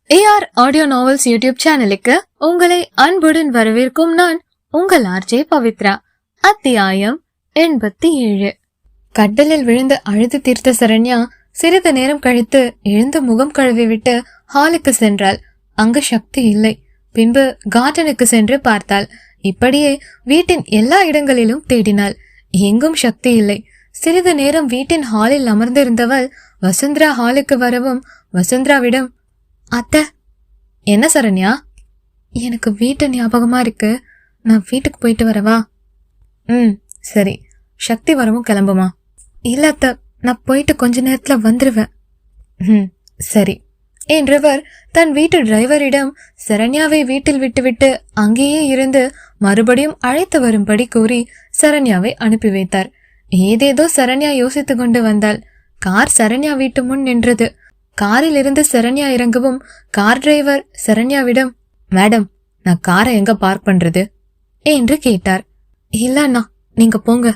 AR audio novels YouTube சேனலுக்கு உங்களை அன்புடன் வரவேற்கும் நான் உங்கள் ஆர்ஜே பவித்ரா. அத்தியாயம் 87. கட்டலில் விழுந்து அழுது தீர்த்த சரண்யா சிறிது நேரம் கழித்து எழுந்து முகம் கழுவி விட்டு ஹாலுக்கு சென்றாள். அங்கு சக்தி இல்லை. பின்பு கார்டனுக்கு சென்று பார்த்தாள். இப்படியே வீட்டின் எல்லா இடங்களிலும் தேடினாள். எங்கும் சக்தி இல்லை. சிறிது நேரம் வீட்டின் ஹாலில் அமர்ந்திருந்தவள் வசுந்தரா ஹாலுக்கு வரவும் வசுந்தராவிடம், அத்தை. என்ன சரண்யா? எனக்கு வீட்டு ஞாபகமா இருக்கு, நான் வீட்டுக்கு போயிட்டு வரவா? சரி. சக்தி வரவும் கிளம்புமா? இல்ல அத்தை, நான் போயிட்டு கொஞ்ச நேரத்துல வந்துருவேன். சரி என்றவர் தன் வீட்டு டிரைவரிடம் சரண்யாவை வீட்டில் விட்டுவிட்டு அங்கேயே இருந்து மறுபடியும் அழைத்து வரும்படி கூறி சரண்யாவை அனுப்பி வைத்தார். ஏதேதோ சரண்யா யோசித்து கொண்டு வந்தாள். கார் சரண்யா வீட்டு முன் நின்றது. காரில் இருந்து சரண்யா இறங்கவும் கார் டிரைவர் சரண்யாவிடம், மேடம், நான் காரை எங்க பார்க் பண்றது என்று கேட்டார். இல்லண்ணா, நீங்க போங்க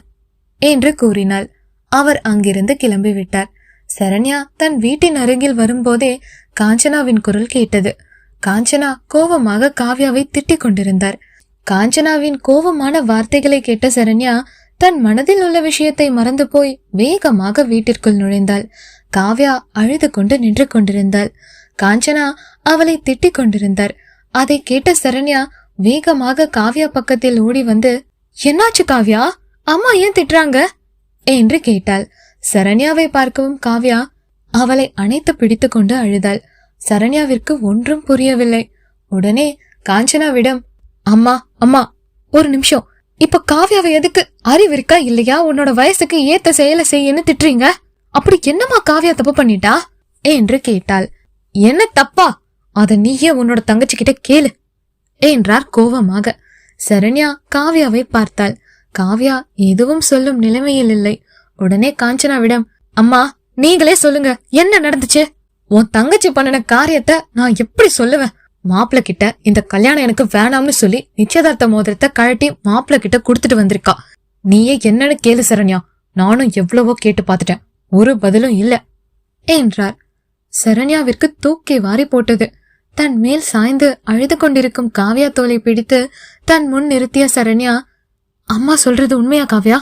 என்று கூறினாள். அவர் அங்கிருந்து கிளம்பி விட்டார். சரண்யா தன் வீட்டின் அருகில் வரும்போதே காஞ்சனாவின் குரல் கேட்டது. காஞ்சனா கோபமாக காவ்யாவை திட்டிக் கொண்டிருந்தார். காஞ்சனாவின் கோபமான வார்த்தைகளை கேட்ட சரண்யா தன் மனதில் உள்ள விஷயத்தை மறந்து போய் வேகமாக வீட்டிற்குள் நுழைந்தாள். காவ்யா அழுது கொண்டு நின்று கொண்டிருந்தாள். காஞ்சனா அவளை திட்டிக் கொண்டிருந்தார். அதை கேட்ட சரண்யா வேகமாக காவ்யா பக்கத்தில் ஓடி வந்து, என்னாச்சு காவ்யா? அம்மா ஏன் திட்டுறாங்க என்று கேட்டாள். சரண்யாவை பார்க்கவும் காவ்யா அவளை அணைத்து பிடித்து கொண்டு அழுதாள். சரண்யாவிற்கு ஒன்றும் புரியவில்லை. உடனே காஞ்சனாவிடம், அம்மா அம்மா ஒரு நிமிஷம், இப்ப காவ்யாவை எதுக்கு, அறிவிருக்கா இல்லையா? உன்னோட வயசுக்கு ஏத்த செயலை செய்யன்னு திட்டுறீங்க. அப்படி என்னமா காவ்யா தப்பு பண்ணிட்டா என்று கேட்டாள். என்ன தப்பா? அத நீயே உன்னோட தங்கச்சி கிட்ட கேளு என்றார் கோபமாக. சரண்யா காவ்யாவை பார்த்தாள். காவ்யா எதுவும் சொல்லும் நிலைமையில் இல்லை. உடனே காஞ்சனாவிடம், அம்மா நீங்களே சொல்லுங்க, என்ன நடந்துச்சு? உன் தங்கச்சி பண்ணின காரியத்தை நான் எப்படி சொல்லுவேன்? மாப்பிள்ள கிட்ட இந்த கல்யாணம் எனக்கு வேணாம்னு சொல்லி நிச்சயதார்த்த மோதிரத்தை கழட்டி மாப்பிள்ள கிட்ட குடுத்துட்டு வந்திருக்கா. நீயே என்னன்னு கேளு சரண்யா. நானும் எவ்வளவோ கேட்டு பாத்துட்டேன், ஒரு பதிலும் இல்ல என்றார். சரண்யாவிற்கு தூக்கி வாரி போட்டது. தன் மேல் சாய்ந்து அழுது கொண்டிருக்கும் காவ்யா தோலை பிடித்து தன் முன் நிறுத்திய சரண்யா, அம்மா சொல்றது உண்மையா காவ்யா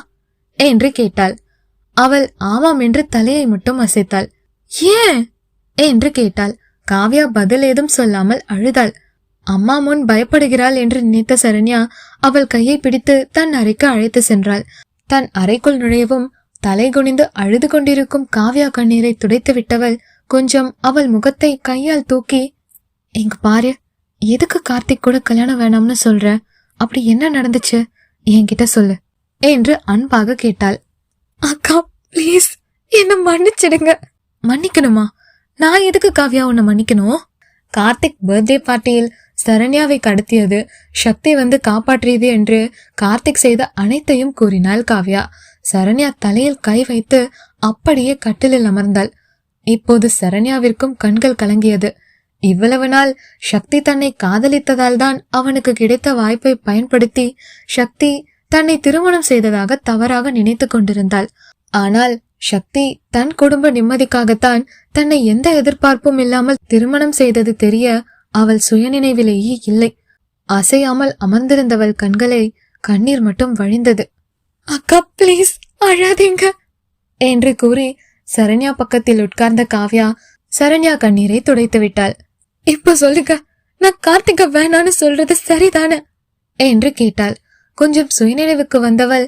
என்று கேட்டாள். அவள் ஆமாம் என்று தலையை மட்டும் அசைத்தாள். ஏன் என்று கேட்டாள். காவ்யா பதில் ஏதும் சொல்லாமல் அழுதாள். அம்மா முன் பயப்படுகிறாள் என்று நினைத்த சரண்யா அவள் கையை பிடித்து தன் அறைக்கு அழைத்து சென்றாள். தன் அறைக்குள் நுழையவும் தலை குனிந்து அழுது கொண்டிருக்கும் காவ்யா கண்ணீரை துடைத்து விட்டவள் கொஞ்சம் அவள் முகத்தை கையால் தூக்கி, இங்க பாரு, எதுக்கு கார்த்திக் கூட கல்யாணம் வேணாம்னு சொல்ற? அப்படி என்ன நடந்துச்சு என்கிட்ட சொல்லு என்று அன்பாக கேட்டாள். அக்கா பிளீஸ் என்ன மன்னிச்சிடுங்க. மன்னிக்கணுமா? நான் எதுக்கு காவ்யா உன்னை மன்னிக்கணும்? கார்த்திக் பர்த்டே பார்ட்டியில் சரண்யாவை கடத்தியது சக்தி வந்து காப்பாற்றியது என்று கார்த்திக் செய்த அனைத்தையும் கூறினாள் காவ்யா. சரண்யா தலையில் கை வைத்து அப்படியே கட்டிலில் அமர்ந்தாள். இப்போது சரண்யாவிற்கும் கண்கள் கலங்கியது. இவ்வளவு நாள் சக்தி தன்னை காதலித்ததால் தான் அவனுக்கு கிடைத்த வாய்ப்பை பயன்படுத்தி சக்தி தன்னை திருமணம் செய்ததாக தவறாக நினைத்து கொண்டிருந்தாள். ஆனால் சக்தி தன் குடும்ப நிம்மதிக்காகத்தான் தன்னை எந்த எதிர்பார்ப்பும் இல்லாமல் திருமணம் செய்தது தெரிய அவள் சுயநினைவிலேயே இல்லை. அசையாமல் அமர்ந்திருந்தவள் கண்களை கண்ணீர் மட்டும் வழிந்தது. அக்கா பிளீஸ் அழாதீங்க என்று கூறி சரண்யா பக்கத்தில் உட்கார்ந்த காவ்யா சரண்யா கண்ணீரை துடைத்து விட்டாள். இப்ப சொல்லுங்க, நான் கார்த்திகா வேணான்னு சொல்றது சரிதானே என்று கேட்டாள். கொஞ்சம் சுயநினைவுக்கு வந்தவள்,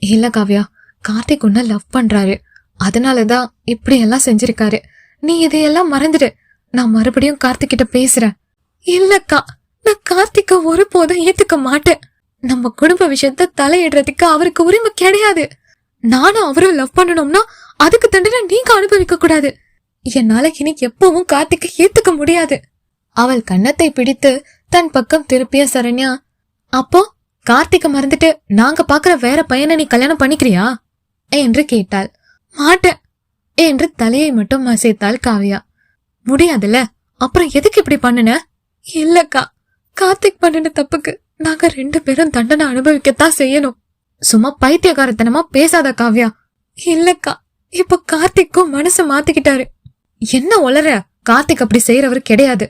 இல்ல காவ்யா, கார்த்திக் உன்ன லவ் பண்றாரு, அதனாலதான் இப்படி எல்லாம் செஞ்சிருக்காரு. நீ இதையெல்லாம் மறந்துடு. நான் மறுபடியும் கார்த்திக் கிட்ட பேசுறேன். இல்லக்கா, நான் கார்த்திக்க ஒரு போதும் ஏத்துக்க மாட்டேன். நம்ம குடும்ப விஷயத்த தலையிடுறதுக்கு அவருக்கு உரிமை கிடையாது. நானும் அவரும் லவ் பண்ணணும்னா அதுக்கு தண்டனை நீங்க அனுபவிக்க கூடாது. என்னால இனி எப்பவும் கார்த்திக்க ஏத்துக்க முடியாது. அவள் கன்னத்தை பிடித்து தன் பக்கம் திருப்பிய சரண்யா, அப்போ கார்த்திக்க மறந்துட்டு நாங்க பாக்குற வேற பையனை நீ கல்யாணம் பண்ணிக்கிறியா என்று கேட்டாள். மாட்டேன் என்று தலையை மட்டும் அசைத்தாள் காவ்யா. முடியாதுல்ல, அப்புறம் எதுக்கு இப்படி பண்ணுன? இல்லக்கா, கார்த்திக் பண்ணின தப்புக்கு நாங்க 2 பேரும் தண்டனை அனுபவிக்கத்தான் செய்யணும். சும்மா பைத்தியகாரத்தனமா பேசாத காவ்யா. இல்லக்கா, இப்ப கார்த்திக்கும் மனசு மாத்திக்கிட்டாரு. என்ன உளற? கார்த்திக் அப்படி செய்யறவர் கிடையாது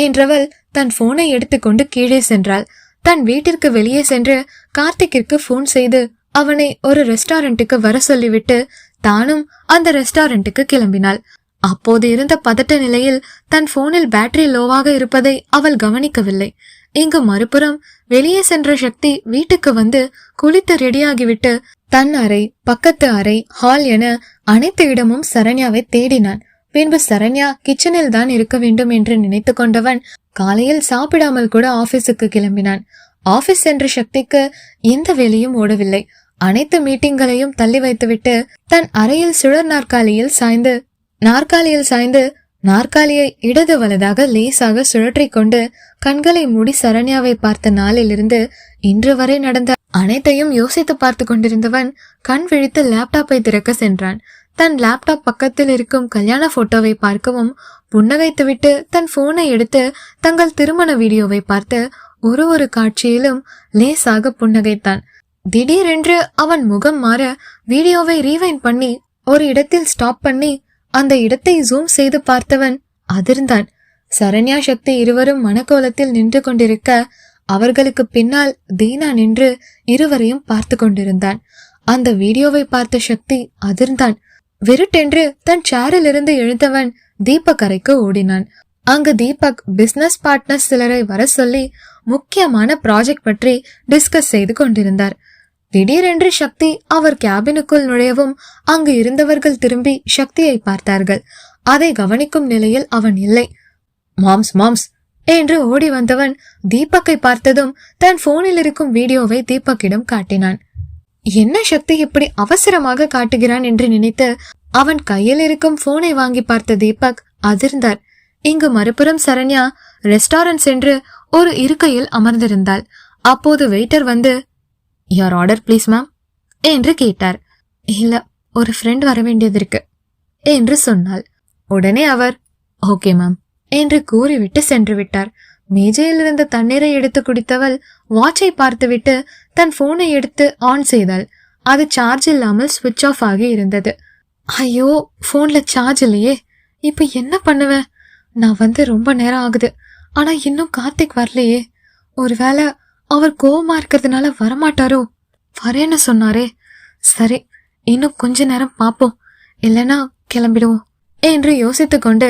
என்றவள் தன் போனை எடுத்துக்கொண்டு கீழே சென்றாள். தன் வீட்டிற்கு வெளியே சென்று கார்த்திக்கிற்கு போன் செய்து அவனை ஒரு ரெஸ்டாரண்ட்டுக்கு வர சொல்லிவிட்டு தானும் அந்த ரெஸ்டாரண்ட்டுக்கு கிளம்பினாள். அப்போது இருந்த பதட்ட நிலையில் தன் போனில் பேட்டரி லோவாக இருப்பதை அவள் கவனிக்கவில்லை. இங்கு மறுபுறம் வெளியே சென்ற சக்தி வீட்டுக்கு வந்து குளித்து ரெடியாகிவிட்டு தன் அறை, பக்கத்து அறை, ஹால் என அனைத்து இடமும் சரண்யாவை தேடினான். பின்பு சரண்யா கிச்சனில் தான் இருக்க வேண்டும் என்று நினைத்து கொண்டவன் காலையில் சாப்பிடாமல் கூட ஆபீஸுக்கு கிளம்பினான். ஆபீஸ் சென்ற சக்திக்கு எந்த வேலையும் ஓடவில்லை. அனைத்து மீட்டிங்களையும் தள்ளி வைத்துவிட்டு தன் அறையில் சுழற் நாற்காலியில் சாய்ந்து நாற்காலியை இடது வலதாக லேசாக சுழற்றி கொண்டு கண்களை மூடி சரண்யாவை பார்த்த நாளிலிருந்து இன்று வரை நடந்த அனைத்தையும் யோசித்து பார்த்து கொண்டிருந்தவன் கண் விழித்து லேப்டாப்பை திறக்க சென்றான். தன் லேப்டாப் பக்கத்தில் இருக்கும் கல்யாண போட்டோவை பார்க்கவும் புன்னகைத்துவிட்டு தன் போனை எடுத்து தங்கள் திருமண வீடியோவை பார்த்து ஒரு காட்சியிலும் லேசாக புன்னகைத்தான். திடீரென்று அவன் முகம் மாற வீடியோவை ரீவைண்ட் பண்ணி ஒரு இடத்தில் ஸ்டாப் பண்ணி அந்த இடத்தை ஜூம் செய்து பார்த்தவன் அதிர்ந்தான். சரண்யா சக்தி இருவரும் மனக்கோலத்தில் நின்று கொண்டிருக்க அவர்களுக்கு பின்னால் தீனா நின்று இருவரையும் பார்த்து கொண்டிருந்தான். அந்த வீடியோவை பார்த்த சக்தி அதிர்ந்தான். விருட்டென்று தன் சேரில் இருந்து எழுந்தவன் தீபக் அறைக்கு ஓடினான். அங்கு தீபக் பிசினஸ் பார்ட்னர்ஸ் சிலரை வர சொல்லி முக்கியமான ப்ராஜெக்ட் பற்றி டிஸ்கஸ் செய்து கொண்டிருந்தார். திடீரென்று சக்தி அவர் கேபினுக்குள் நுழையவும் அங்கு இருந்தவர்கள் திரும்பி சக்தியை பார்த்தார்கள். அதை கவனிக்கும் நிலையில் அவன் இல்லை. மாம்ஸ் என்று ஓடி வந்தவன் தீபக்கை பார்த்ததும் தன் போனில் இருக்கும் வீடியோவை தீபக்கிடம் காட்டினான். என்ன சக்தி இப்படி அவசரமாக காட்டுகிறான் என்று நினைத்து அவன் கையில் இருக்கும் போனை வாங்கி பார்த்த தீபக் அதிர்ந்தார். இங்கு மறுபுறம் சரண்யா ரெஸ்டாரண்ட் சென்று ஒரு இருக்கையில் அமர்ந்திருந்தாள். அப்போது வெயிட்டர் வந்து யுவர் ஆர்டர் ப்ளீஸ் மேம் என்று கேட்டார். இல்ல, ஒரு ஃப்ரெண்ட் வர வேண்டியது இருக்கு என்று சொன்னாள். உடனே அவர் ஓகே மேம் என்று கூறிவிட்டு சென்று விட்டார். மேஜையில் இருந்த தண்ணீரை எடுத்து குடித்தவள் வாட்சை பார்த்துவிட்டு தன் போனை எடுத்து ஆன் செய்தாள். அது சார்ஜ் இல்லாமல் சுவிட்ச் ஆஃப் ஆகி இருந்தது. ஐயோ, போன்ல சார்ஜ் இல்லையே, இப்ப என்ன பண்ணுவேன்? நான் வந்து ரொம்ப நேரம் ஆகுது, ஆனா இன்னும் கார்த்திக் வரலையே. ஒருவேளை அவர் கோவமா இருக்கிறதுனால வரமாட்டாரோ? வரேன்னு சொன்னாரே. சரி, இன்னும் கொஞ்ச நேரம் பாப்போம், இல்லனா கிளம்பிடுவோம் என்று யோசித்து கொண்டு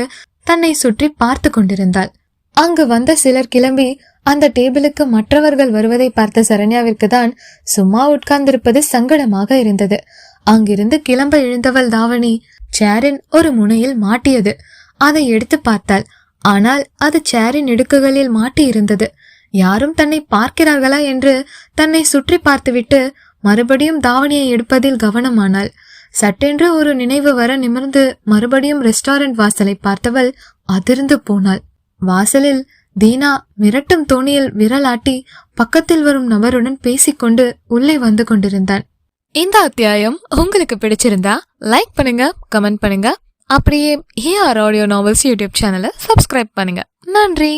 தன்னை சுற்றி பார்த்து கொண்டிருந்தாள். அங்கு வந்த சிலர் கிளம்பி அந்த டேபிளுக்கு மற்றவர்கள் வருவதை பார்த்த சரண்யாவிற்கு தான் சும்மா உட்கார்ந்திருப்பது சங்கடமாக இருந்தது. அங்கிருந்து கிளம்ப எழுந்தவள் தாவணி சேரின் ஒரு முனையில் மாட்டியது. அதை எடுத்து பார்த்தாள். ஆனால் அது சேரின் இடுக்குகளில் மாட்டி இருந்தது. யாரும் தன்னை பார்க்கிறார்களா என்று தன்னை சுற்றி பார்த்துவிட்டு மறுபடியும் தாவணியை எடுப்பதில் கவனமானாள். சட்டென்று ஒரு நினைவு வர நிமிர்ந்து மறுபடியும் ரெஸ்டாரண்ட் வாசலை பார்த்தவள் அதிர்ந்து போனாள். வாசலில் தீனா மிரட்டும் தோணியில் விரலாட்டி பக்கத்தில் வரும் நபருடன் பேசிக்கொண்டு உள்ளே வந்து கொண்டிருந்தான். இந்த அத்தியாயம் உங்களுக்கு பிடிச்சிருந்தா லைக் பண்ணுங்க, கமெண்ட் பண்ணுங்க. அப்படியே AR ஆடியோ நாவல்ஸ் யூடியூப் சேனலை சப்ஸ்கிரைப் பண்ணுங்க. நன்றி.